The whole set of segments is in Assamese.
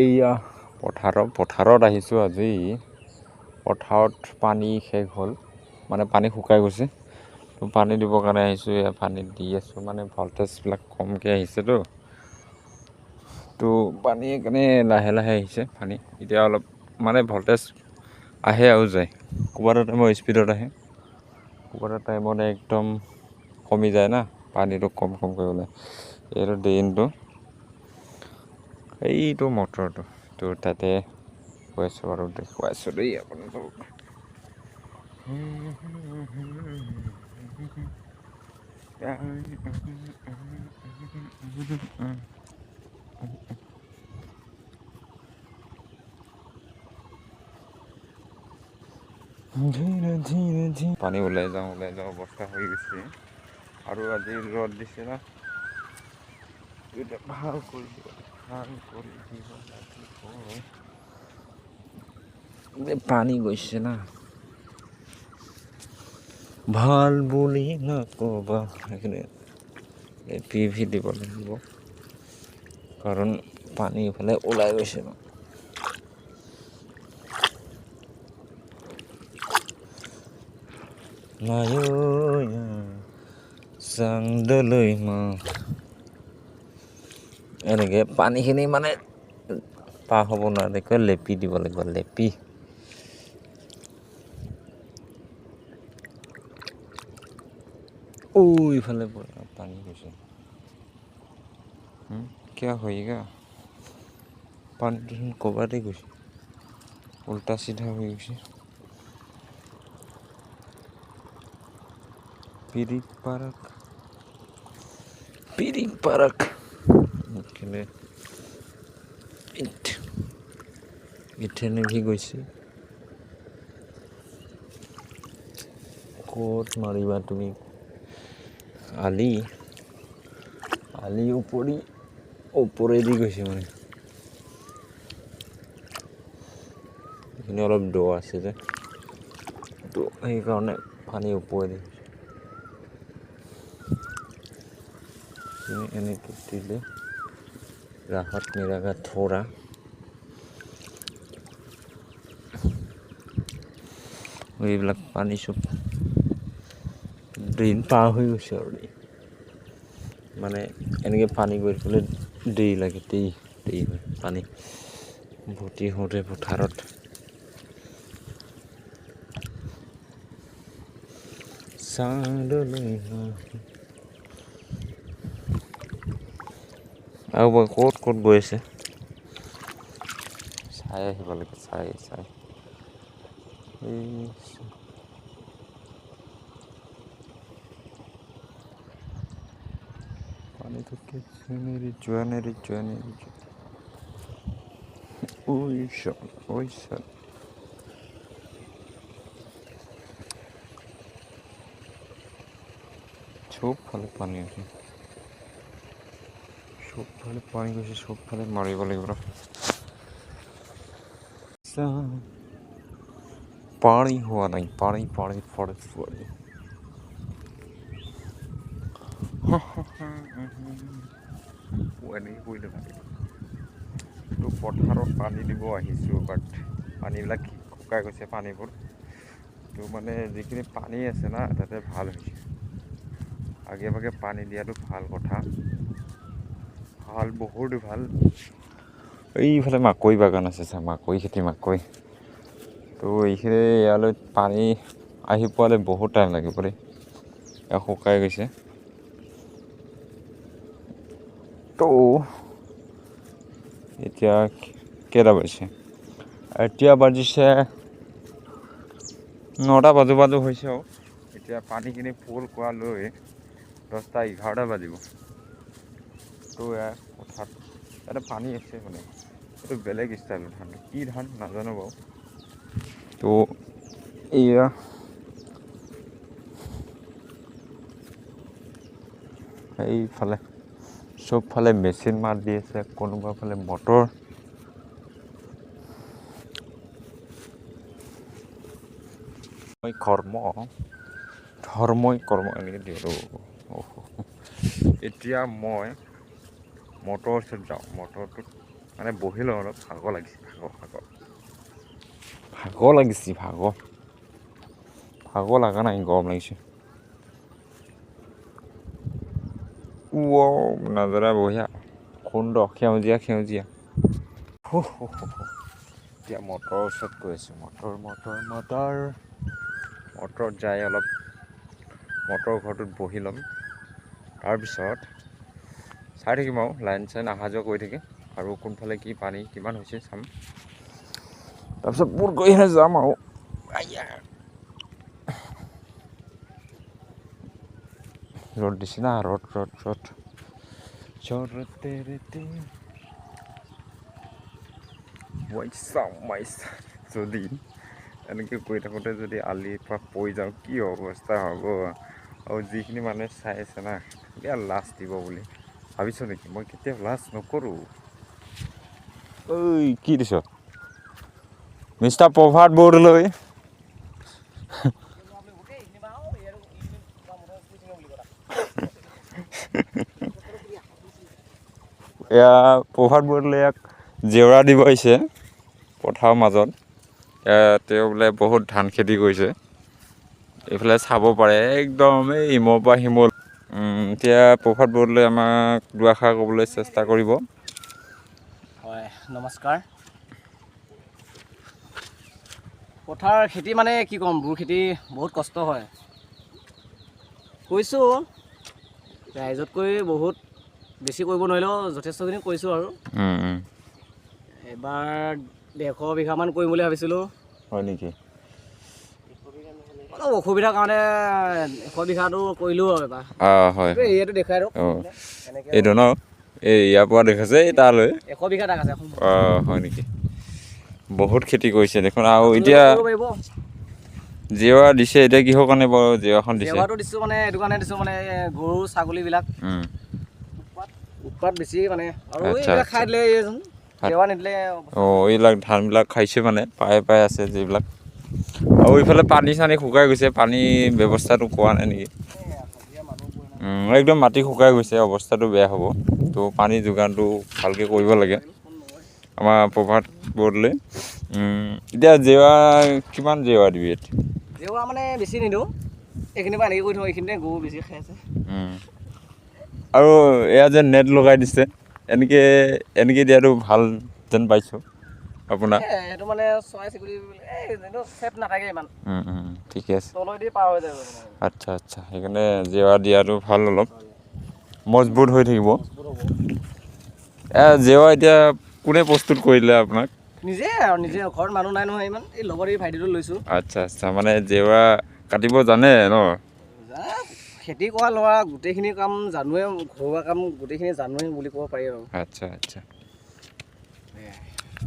এইয়া পথাৰত আহিছোঁ আজি। পথাৰত পানী শেষ হ'ল, মানে পানী শুকাই গৈছে। তো পানী দিবৰ কাৰণে আহিছোঁ, এয়া পানী দি আছোঁ। মানে ভল্টেজবিলাক কমকৈ আহিছেতো, তো পানী সেইকাৰণে লাহে লাহে আহিছে পানী। এতিয়া অলপ মানে ভল্টেজ আহে আৰু যায়, ক'ৰবাত এটা টাইমত স্পীডত আহে, ক'ৰবাত এটা টাইমত একদম কমি যায় না, পানীটো কমকৈ ওলায়। এইটো ড্ৰেইনটো, এইটো মটৰটো, তো তাতে গৈ আছোঁ আৰু দেখুৱাইছোঁ দেই আপোনালোকক। পানী ওলাই যাওঁ অৱস্থা হৈ গৈছে। আৰু আজি ৰ'দ দিছে না, এতিয়া ভাল কৰি দিব লাগিব। পানী গৈছে না, ভাল বুলি নক'বা, সেইখিনি PV দিব লাগিব, কাৰণ পানী ইফালে ওলাই গৈছে ন। চাংদলৈ এনেকৈ পানীখিনি মানে পাৰ হ'ব নোৱাৰাকৈ লেপি দিব লাগিব, লেপি। ইফালে পানী গৈছে, কিয় হয়েগা, পানীটো ক'ৰবাতে গৈছে, উল্টা চিধা হৈ গৈছে। পিৰিক পাৰাক ইথেনে ভি গৈছে। ক'ত মাৰিবা তুমি, আলি ওপৰেদি গৈছে মানে। এইখিনি অলপ দ আছে যে, তো সেইকাৰণে পানী ওপৰেদি এনেকৈ দিলে ৰাহত মিলেগা থোৰা। এইবিলাক পানী চব ড্ৰেইন পাৰ হৈ গৈছে আৰু মানে এনেকৈ পানী গৈ থাকিলে দেৰি লাগে, দেৰি হয় পানী ভৰ্তি হওঁতে পথাৰত। আৰু মই ক'ত গৈ আছে চাই আহিব লাগে, চাই পানীটো যোৱা নাই। চবফালে পানী আছে, চবফালে মাৰিব লাগিব। পানী হোৱা নাই, পানী এনেকৈ কৰিলে থাকে। তো পথাৰত পানী দিব আহিছোঁ, বাট পানীবিলাক শুকাই গৈছে পানীবোৰ। তো মানে যিখিনি পানী আছে না, তাতে ভাল হৈছে। আগে ভাগে পানী দিয়াটো ভাল কথা, বহুত ভাল। এইফালে মাকৈ বাগান আছে, মাকৈ খেতি। তো এইখিনি ইয়ালৈ পানী আহি পোৱালে বহুত টাইম লাগিব দেই, এয়া শুকাই গৈছে। তো এতিয়া কেইটা বাজিছে? এতিয়া বাজিছে 9টা বাজো হৈছে আৰু এতিয়া পানীখিনি ফুল কৰালৈ 10টা 11টা বাজিব। তো পথাৰত ইয়াতে পানী আছে, মানে এইটো বেলেগ ষ্টাইলৰ ধান, কি ধান নাজানো বাৰু। তো এয়া এইফালে চবফালে মেচিন মাত দি আছে, কোনোবা ফালে মটৰ। ধৰ্মই কৰ্ম এনেকৈ দিওঁ। এতিয়া মই মটৰৰ ওচৰত যাওঁ, মটৰটোত মানে বহি লওঁ অলপ ভাগৰ লাগিছে ভাগৰ লাগিছে ভাগৰ লগা নাই গৰম লাগিছে নাজাৰা বঢ়িয়া সুন্দৰ সেউজীয়া এতিয়া মটৰৰ ওচৰত গৈ আছোঁ মটৰত যাই অলপ মটৰ ঘৰটোত বহি ল'ম তাৰপিছত চাই থাকিম আৰু লাইন চাইন অহা যোৱা কৰি থাকে আৰু কোনফালে কি পানী কিমান হৈছে চাম তাৰপিছত মোৰ গৈহে যাম আৰু ৰ'দ দিছে না ৰ'দ যদি এনেকৈ কৰি থাকোঁতে যদি আলিৰ পৰা পৰি যাওঁ কি অৱস্থা হ'ব আৰু যিখিনি মানুহে চাই আছে না বেয়া লাজ দিব বুলি ভাবিছ নেকি মই কেতিয়াও লাজ নকৰোঁ ঐ কি দিছ মিষ্টাৰ প্ৰভাত বৰদলৈ এয়া প্ৰভাত বৰদলৈ ইয়াক জেওৰা দিব আহিছে পথাৰৰ মাজত তেওঁ বোলে বহুত ধান খেতি কৰিছে এইফালে চাব পাৰে একদম এই ইমৰ পৰা সিমৰ এতিয়া প্ৰভাত বৰদলৈ আমাক দুআষাৰ ক'বলৈ চেষ্টা কৰিব হয় নমস্কাৰ পথাৰ খেতি মানে কি ক'ম বুৰ খেতি বহুত কষ্ট হয় কৈছোঁ ৰাইজতকৈ বহুত বেছি কৰিব নোৱাৰিলেও যথেষ্টখিনি কৰিছোঁ আৰু এবাৰ 150 বিঘামান কৰিম বুলি ভাবিছিলোঁ হয় নেকি অলপ অসুবিধাৰ কাৰণে 100 বিঘাটো কৰিলোঁ আৰু এবাৰ হয় এৰিয়াটো দেখুৱাই দিয়ক এইটো ন এই ইয়াৰ পৰা দেখাইছে এই তালৈ 100 বিঘা দাগ আছে হয় নেকি বহুত খেতি কৰিছে দেখোন আৰু এতিয়া জেওৰা দিছে এতিয়া কিহৰ কাৰণে বাৰু জেওৰাখন দিছে জেওৰাটো দিছোঁ মানে এইটো কাৰণে দিছোঁ মানে গৰু ছাগলীবিলাক উৎপাত বেছি মানে আৰু এইবিলাক খাই দিলে জেওৰা নিদিলে এইবিলাক ধানবিলাক খাইছে মানে পাই আছে যিবিলাক আৰু এইফালে পানী চানী শুকাই গৈছে পানী ব্যৱস্থাটো কৰা নাই নেকি একদম মাটি শুকাই গৈছে অৱস্থাটো বেয়া হ'ব তো পানী যোগানটো ভালকৈ কৰিব লাগে আমাৰ প্ৰভাত বৰদলৈ এতিয়া জেওৰা কিমান জেওৰা দিবি জেওৰা মানে বেছি নিদিওঁ এইখিনিৰ পৰা এনেকৈ কৰি থওঁ এইখিনিতে গৰু বেছি খাই আছে আৰু এয়া যে নেট লগাই দিছে এনেকৈ দিয়াটো ভাল যেন পাইছোঁ আপোনাৰ সেইটো মানে চৰাই চিৰিকটি এইটো চেফ নাথাকে ইমান ঠিকে আছে তলেদি পাৰ হৈ যায় আচ্ছা সেইকাৰণে জেওৰা দিয়াটো ভাল অলপ মজবুত হৈ থাকিব জেওৰা এতিয়া কোনে প্ৰস্তুত কৰিলে আপোনাক নিজে ঘৰত মানুহ নাই নহয় ইমান এই লগৰ এই ভাইটিটো লৈছোঁ আচ্ছা মানে জেওৰা কাটিব জানে ন খেতি কৰা ল'ৰা গোটেইখিনি কাম জানোৱে ঘৰুৱা কাম গোটেইখিনি জানোৱে বুলি ক'ব পাৰি আৰু আচ্ছা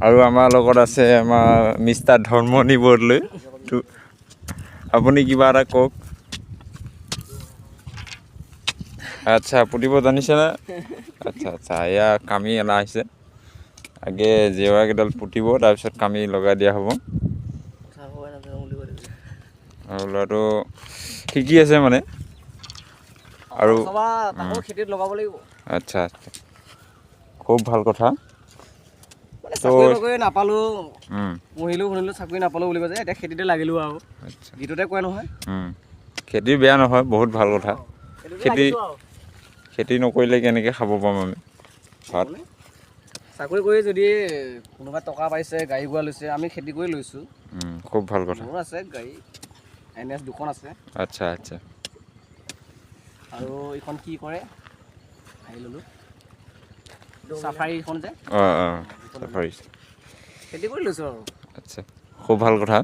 আৰু আমাৰ লগত আছে আমাৰ মিষ্টাৰ ধৰ্মনী বৰদলৈ আপুনি কিবা এটা কওক আচ্ছা পুতিব জানিছেনে আচ্ছা এয়া কামি অনা হৈছে আগে জেওৰাকেইডাল পুতিব তাৰপিছত কামি লগাই দিয়া হ'ব আৰু ল'ৰাটো শিকি আছে মানে আৰু খেতিত লগাব লাগিব আচ্ছা খুব ভাল কথা চাকৰি নাপালোঁ পঢ়িলোঁ শুনিলোঁ চাকৰি নাপালোঁ বুলি কৈছে এতিয়া খেতিতে লাগিলোঁ আৰু গীততে কয় নহয় খেতি বেয়া নহয় বহুত ভাল কথা খেতি নকৰিলে কেনেকৈ খাব পাম আমি ভাত চাকৰি কৰি যদি কোনোবাই টকা পাইছে গাড়ী গুৰা লৈছে আমি খেতি কৰি লৈছোঁ খুব ভাল কথা মোৰ আছে গাড়ী NS 2খন আছে আচ্ছা আৰু এইখন কি কৰে আহি ল'লোঁ চাফাৰীখন যে চাফাৰী খেতি কৰি লৈছোঁ আৰু আচ্ছা খুব ভাল কথা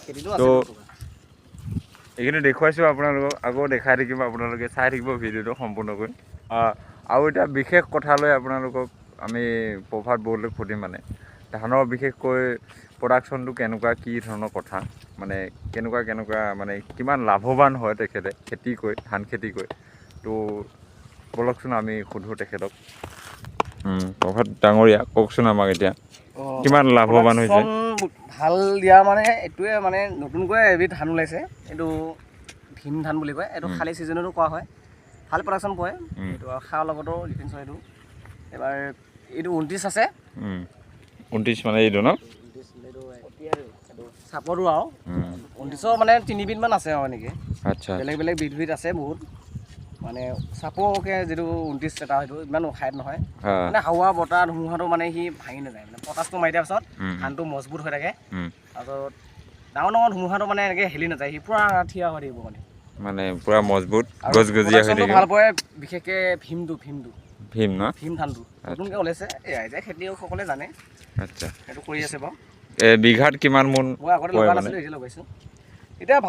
খেতিটো তো আছে এইখিনি দেখুৱাইছোঁ আপোনালোকক আকৌ দেখাই থাকিব আপোনালোকে চাই থাকিব ভিডিঅ'টো সম্পূৰ্ণকৈ আৰু এতিয়া বিশেষ কথালৈ আপোনালোকক আমি প্ৰভাত বৰদলৈক সুধিম মানে ধানৰ বিশেষকৈ প্ৰডাকশ্যনটো কেনেকুৱা কি ধৰণৰ কথা মানে কেনেকুৱা মানে কিমান লাভৱান হয় তেখেতে খেতি কৰি ধান খেতি কৰি তো ব'লকচোন আমি সোধোঁ তেখেতক প্ৰভাত ডাঙৰীয়া কওকচোন আমাক এতিয়া কিমান লাভৱান হৈছে ভাল দিয়া মানে এইটোৱে মানে নতুনকৈ এবিধ ধান ওলাইছে এইটো ভীম ধান বুলি কয় এইটো খালী ছিজনতো কৰা হয় ভাল প্ৰডাকশ্যন পৰে এইটো আৰু খাৰৰ লগতো ডিফেন্স হয় এইটো এবাৰ এইটো 29 আছে 29 মানে এইটো ন চাপৰো আৰু 29 মানে 3 বিধমান আছে আৰু এনেকৈ আচ্ছা বেলেগ বেলেগ বিধ আছে বহুত মানে চাপৰকৈ যিটো 29 এটা সেইটো ইমান উখাইত নহয় মানে হাৱা বতাহ ধুমুহাটো মানে সি ভাঙি নাযায় মানে পটাছটো মাৰি দিয়াৰ পিছত ধানটো মজবুত হৈ থাকে তাৰপিছত ডাঙৰ ডাঙৰ ধুমুহাটো মানে এনেকৈ হেলি নাযায় সি পূৰা থিয় হৈ থাকিব মানে পুৰা মজবুত আৰু গজগজীয়া হৈ প্ৰডাকশ্যনটো থাকে ভাল পৰে বিশেষকৈ ভীমটো ভীম ন ভীম ধানটো নতুনকৈ ওলাইছে এয়াই যে খেতিয়কসকলে জানে আচ্ছা সেইটো কৰি আছে বাৰু বিঘাত কিমান মোন মই আগতে লগা নাছিলোঁ এতিয়া লগাইছোঁ এতিয়া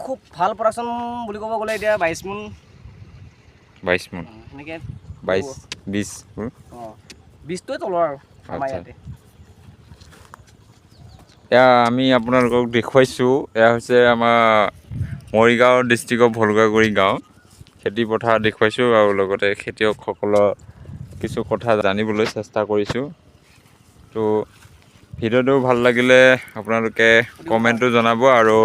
খুব ভাল প্ৰডাকশ্যন বুলি ক'ব গ'লে এতিয়া 22 মোন 22 মোন এনেকৈ 22 20 অঁ 20টোৱে তলৰ আৰু আমাৰ ইয়াতে এয়া আমি আপোনালোকক দেখুৱাইছোঁ এয়া হৈছে আমাৰ মৰিগাঁও ডিষ্ট্ৰিক্টৰ ভলুকাগুৰি গাঁও খেতি পথাৰ দেখুৱাইছোঁ আৰু লগতে খেতিয়কসকলৰ কিছু কথা জানিবলৈ চেষ্টা কৰিছোঁ তো ভিডিঅ'টো ভাল লাগিলে আপোনালোকে কমেণ্টটো জনাব আৰু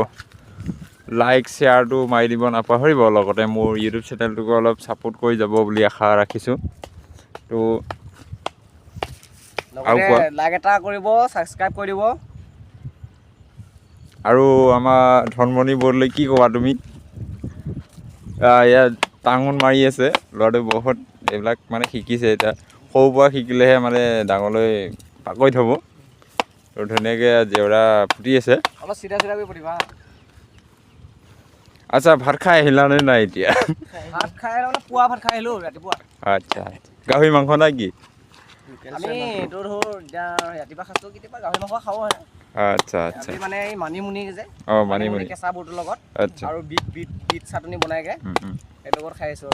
লাইক শ্বেয়াৰটো মাৰি দিব নাপাহৰিব লগতে মোৰ ইউটিউব চেনেলটোকো অলপ ছাপোৰ্ট কৰি যাব বুলি আশা ৰাখিছোঁ তো লগতে লাইক এটা কৰিব ছাবস্ক্ৰাইব কৰি দিব আৰু আমাৰ ধনমণি বৰ্ডলৈ কি ক'বা তুমি ইয়াত টাঙোন মাৰি আছে ল'ৰাটো বহুত এইবিলাক মানে শিকিছে এতিয়া সৰুৰ পৰা শিকিলেহে মানে ডাঙৰলৈ পাকৈত হ'ব আৰু ধুনীয়াকৈ জেওৰা ফুটি আছে অলপ চিধা কৰি পঠিবা আচ্ছা ভাত খাই আহিলানে নাই এতিয়া ভাত খাই মানে পুৱা ভাত খাই আহিলোঁ ৰাতিপুৱা আচ্ছা গাহৰি মাংস নাই কি আমি এইটো ধৰ এতিয়া ৰাতিপুৱা সাঁজটো কেতিয়াবা গাহৰি মাংস খাওঁ আচ্ছা আচ্ছা মানে এই মানিমুনি যে মানিমুনি কেঁচা বুটৰ লগত আচ্ছা আৰু বিট চাটনি বনাইগে সেইটো লগত খাই আছোঁ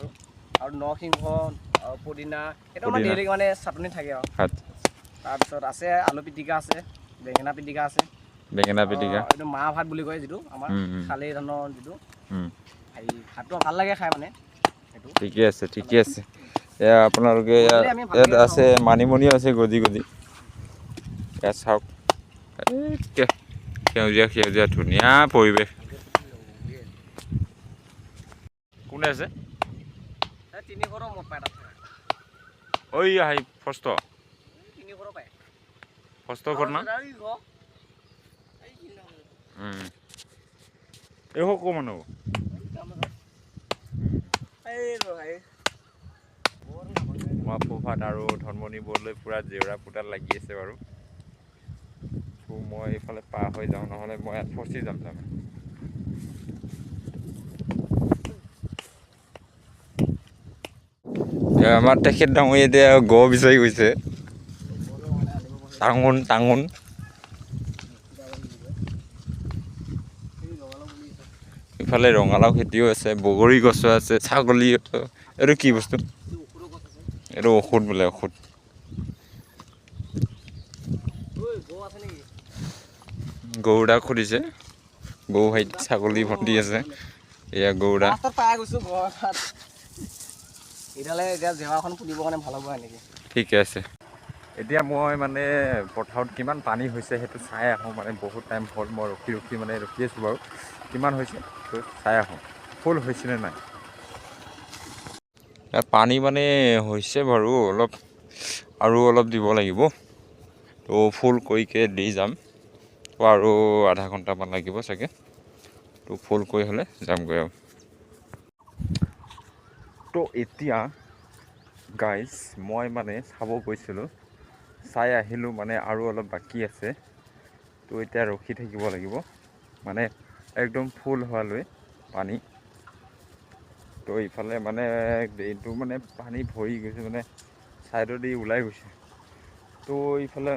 আৰু নৰসিংহ পুদিনা সেইটো আমাৰ ডেইলি মানে চাটনি থাকে আৰু তাৰপিছত আছে আলু পিটিকা আছে বেঙেনা পিটিকা আছে এইটো মাহ ভাত বুলি কয় যিটো আমাৰ খালি ধানৰ যিটো হেৰি ভাতটো ভাল লাগে খাই মানে সেইটো ঠিকে আছে এয়া আপোনালোকে ইয়াত আছে মানিমুনিও আছে গজি ইয়াত চাওক সেউজীয়া ধুনীয়া পৰিৱেশ কোনে আছে 300 মত পায় তাত ঐ আহি ফষ্ট 300 পায় ঘৰ না এই হওক মানুহ মই ফুফাত আৰু ধনমণি বৰলৈ পূৰা জেওৰা পোতাত লাগি আছে বাৰু মই এইফালে পাৰ হৈ যাওঁ নহ'লে মই ইয়াত ফচি যাম তাৰমানে আমাৰ তেখেত ডাঙৰীয়া এতিয়া গড় বিচাৰি গৈছে টাঙোন ইফালে ৰঙালাও খেতিও আছে বগৰী গছো আছে ছাগলী এইটো কি বস্তু এইটো ঔষধ বোলে গৰুডা খুলিছে গৰু হাইত ছাগলী ভৰ্তি আছে এয়া গৰুডা ঠিকে আছে এতিয়া মই মানে পথাৰত কিমান পানী হৈছে সেইটো চাই আহোঁ মানে বহুত টাইম হ'ল মই ৰখি আছোঁ বাৰু কিমান হৈছে তো চাই আহোঁ ফুল হৈছেনে নাই ইয়াত পানী মানে হৈছে বাৰু অলপ দিব লাগিব তো ফুল কৰিকৈ দি যাম তো আৰু আধা ঘণ্টামান লাগিব চাগে তো ফুল কৰি হ'লে যামগৈ আৰু তো এতিয়া গাইজ মই মানে চাব গৈছিলোঁ চাই আহিলোঁ মানে আৰু অলপ বাকী আছে তো এতিয়া ৰখি থাকিব লাগিব মানে একদম ফুল হোৱালৈ পানী তো ইফালে মানে এইটো মানে পানী ভৰি গৈছে মানে ছাইডেদি ওলাই গৈছে তো ইফালে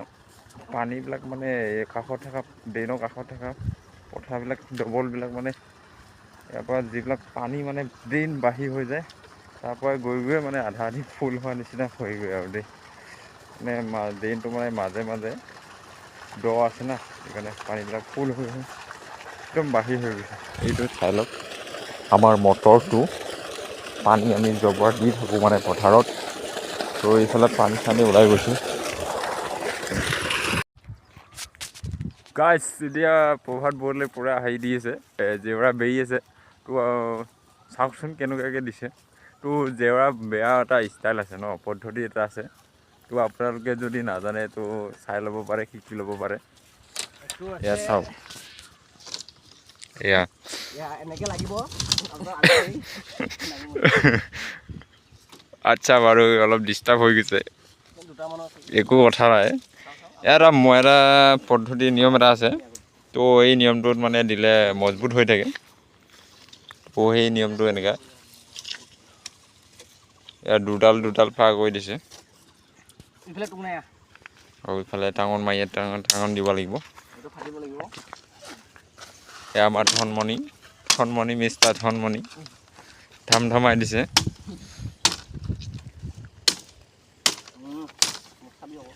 পানীবিলাক মানে কাষত থকা ড্ৰেইনৰ কাষত থকা পথাৰবিলাক ডবলবিলাক মানে ইয়াৰ পৰা যিবিলাক পানী মানে ড্ৰেইন বাঢ়ি হৈ যায় তাৰ পৰা গৈ মানে আধা আধি ফুল হোৱা নিচিনা হয়গৈ আৰু দেই মানে ড্ৰেইনটো মানে মাজে দ আছে না সেইকাৰণে পানীবিলাক ফুল হৈ একদম বাঢ়ি হৈ গৈছে এইটো চাই লওক আমাৰ মটৰটো পানী আমি জবৰত দি থাকোঁ মানে পথাৰত তো এইফালে পানী চানী ওলাই গৈছে গাইজ এতিয়া প্ৰভাত বৰদলৈ পূৰা হেৰি দি আছে জেওৰা বেৰি আছে তো চাওকচোন কেনেকুৱাকৈ দিছে তো জেওৰা বেয়া এটা ষ্টাইল আছে ন পদ্ধতি এটা আছে তো আপোনালোকে যদি নাজানে তো চাই ল'ব পাৰে, শিকি ল'ব পাৰে। এইটো এয়া আছে চাওক, এয়া এনেকে লাগিব আপোনাৰ আগতেই আচ্ছা বাৰু অলপ ডিষ্টাৰ্ব হৈ গৈছে, দুটামানৰ আছে একো কথা নাই। এটা এটা পদ্ধতি নিয়ম এটা আছে, তো এই নিয়মটোত মানে দিলে মজবুত হৈ থাকে। তো সেই নিয়মটো এনেকুৱা, ইয়াত দুডাল ফাৰ কৰি দিছে ইফালে টুং নাই আৰু ইফালে টাঙন মাৰি টাঙন দিব লাগিব। এইটো ফাটিব লাগিব। এয়া আমাৰ ধনমণি মিষ্টাৰ ধনমণি ধমাই দিছে। খাবি আকৌ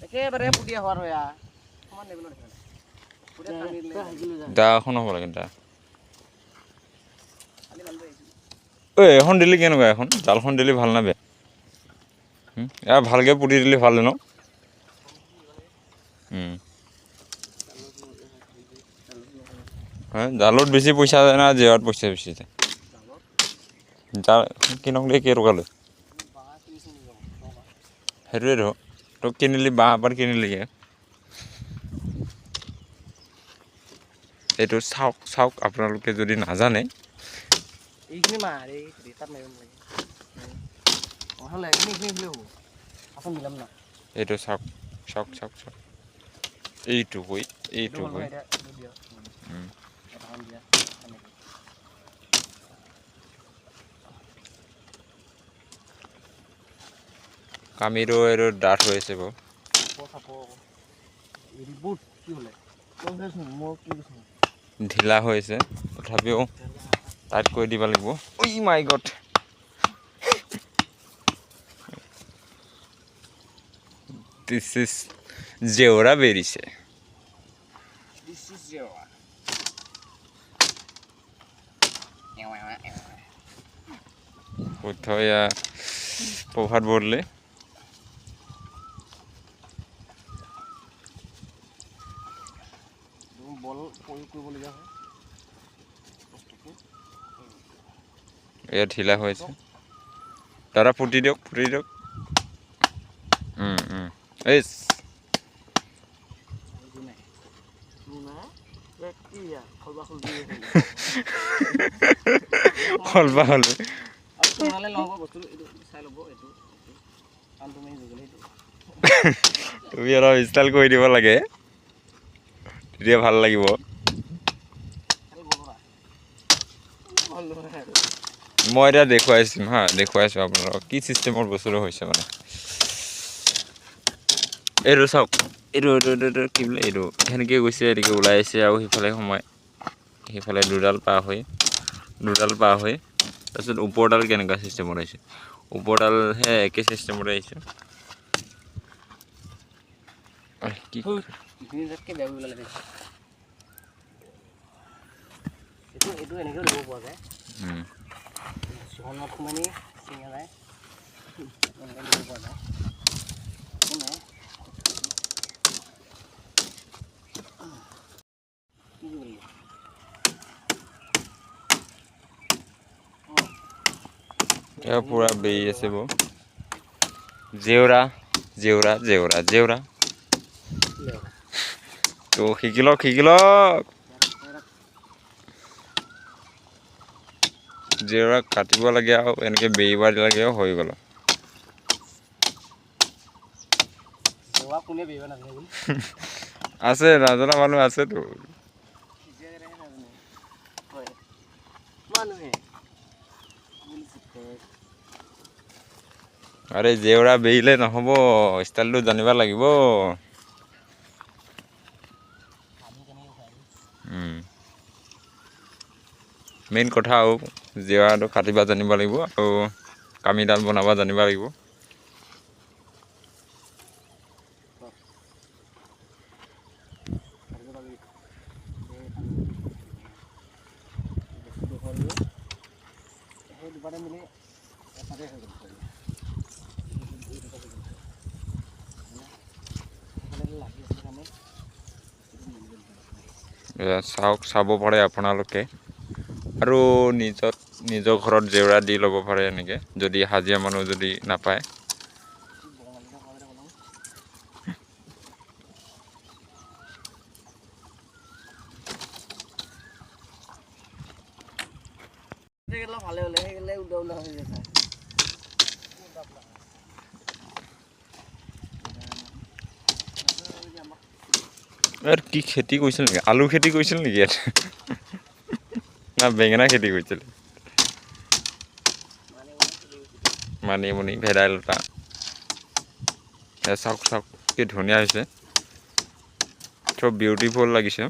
একেবাৰে পুতিয়া হোৱাৰ হয় সমান লেভেলত দা এখন হ'ব লাগে, দা ঐ এখন দিলি কেনেকুৱা, এখন জালখন দিলি ভাল না বেয়া? এয়া ভালকৈ পুতি দিলি ভাল ন? জালত বেছি পইচা যায় না জেৱাত পইচা বেছি যায়? জাল কিনক দেই কেইটকা লয়? সেইটোৱেতো তোক কিনিলি বাঁহ এপাত কিনিলিগৈ। এইটো চাওক আপোনালোকে যদি নাজানে এইখিনি মাৰ এই তাত মাৰিব নালাগে হ'ব মিলাম না। এইটো চাওক এইটো গৈ কামিৰো এইটো ডাঠ হৈ আছে বাৰু, ঢিলা হৈ আছে, তথাপিও টাইট কৰি দিব লাগিব। ঐ মাই গড, দিছ ইজ জেওৰা বেৰিছে। কোথায়া প্ৰভাত বদলে বল প্ৰয়োগ কৰিবলগীয়া হয়। এয়া ঢিলা হৈ আছে, দাদা পুতি দিয়ক এই তুমি অলপ ষ্টাইল কৰি দিব লাগে, তেতিয়া ভাল লাগিব। মই এতিয়া দেখুৱাইছোঁ আপোনালোকক কি চিষ্টেমৰ বস্তুটো হৈছে মানে। এইটো চাওক, এইটো কি বোলে, এইটো সেনেকৈ গৈছে, এনেকৈ ওলাই আহিছে আৰু সেইফালে দুডাল পাৰ হৈ তাৰপিছত ওপৰডাল কেনেকুৱা চিষ্টেমত আহিছে, ওপৰডালহে একে চিষ্টেমত আহিছে। এইটো এনেকেও ল'ব পৰা যায়, চিঙা যায় ল'ব পৰা যায়। পুৰা বেৰি আছে বাৰু, জেওৰা তো শিকি লওক জেওৰা কাটিব লাগে আৰু এনেকৈ বেৰিব লাগে আৰু হৈ গ'ল। আছে নাজনা মানুহ আছেতো। আৰে জেওৰা বেৰিলে নহ'ব, ষ্টাইলটো জানিব লাগিব। মেইন কথা আৰু জেওৰাটো কাটিব জানিব লাগিব আৰু কামিডাল বনাব জানিব লাগিব। চাব পাৰে আপোনালোকে আৰু নিজত নিজৰ ঘৰত জেওৰা দি ল'ব পাৰে এনেকৈ যদি হাজিৰা মানুহ যদি নাপায়। ভালে হ'লে সেইগিলে উল্টা উল্টা হৈ যায়। কি খেতি কৰিছিল নেকি? আলু খেতি কৰিছিল নেকি ইয়াত? না বেঙেনা খেতি কৰিছিল? মানিমুনি, ভেদাইলতা। চাওক চাওক কি ধুনীয়া হৈছে, চব বিউটিফুল লাগিছে।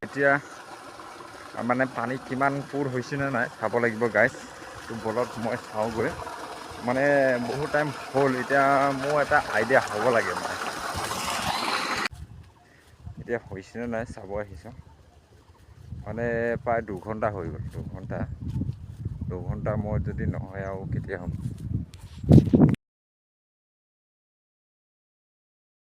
এতিয়া মানে পানী কিমান পূৰ হৈছেনে নাই চাব লাগিব গাইজ। তো বলত মই চাওঁগৈ, মানে বহুত টাইম হ'ল। এতিয়া মোৰ এটা আইডিয়া হ'ব লাগে মানে এতিয়া হৈছেনে নাই চাব আহিছোঁ। মানে প্ৰায় 2 ঘণ্টা হৈ গ'ল। 2 ঘণ্টা মই যদি নহয় আৰু কেতিয়া হ'ম।